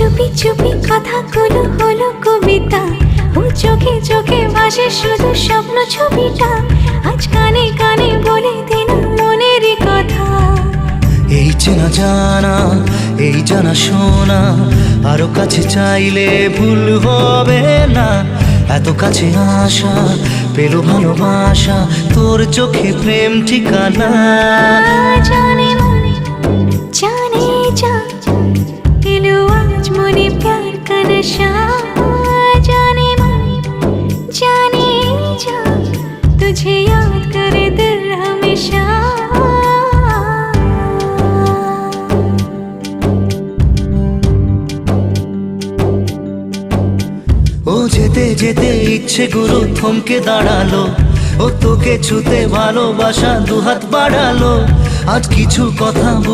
চুপি চুপি কথাগুলো হলো কবিতা, ও চোখে চোখে ভাসে শুধু স্বপ্ন ছবিটা, আজ কানে কানে বলে দিন মনের কথা। এই চেনা জানা, এই জানা শোনা, আরো কাছে চাইলে ভুল হবে না। এত কাছে আসা পেল ভালোবাসা, তোর চোখে প্রেম ঠিকানা। জানে মনে জানে যা, এলো আজ মনে প্যার কা নশা। জানে মনে জানে যা, तुझे याद करे दिल हमेशा। ও যেতে যেতে ইচ্ছে গুরু থমকে দাঁড়ালো, ও তোকে ছুতে ভালোবাসা দুহাত বাড়ালো। আজ কিছু কথা